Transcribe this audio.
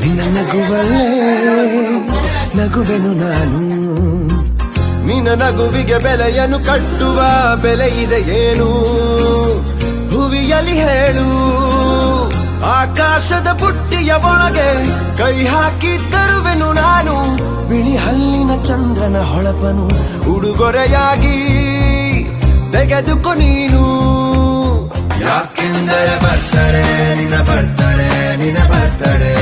ನಿನ್ನ ನಗುವಲ್ಲೇ ನಗುವೆನು ನಾನು. ನಿನ್ನ ನಗುವಿಗೆ ಬೆಲೆಯನ್ನು ಕಟ್ಟುವ ಬೆಲೆ ಇದೆ ಏನು ಹುವಿಯಲ್ಲಿ ಹೇಳು. ಆಕಾಶದ ಬುಟ್ಟಿಯ ಒಳಗೆ ಕೈ ಹಾಕಿ ತರುವೆನು ನಾನು. ಬಿಳಿ ಹಲ್ಲಿನ ಚಂದ್ರನ ಹೊಳಪನು ಉಡುಗೊರೆಯಾಗಿ ತೆಗೆದುಕೊ ನೀನು. ಯಾಕೆಂದರೆ ಬರ್ತಡೆ ನಿನ್ನ ಬರ್ತಡೆ ನಿನ್ನ ಬರ್ತಡೆ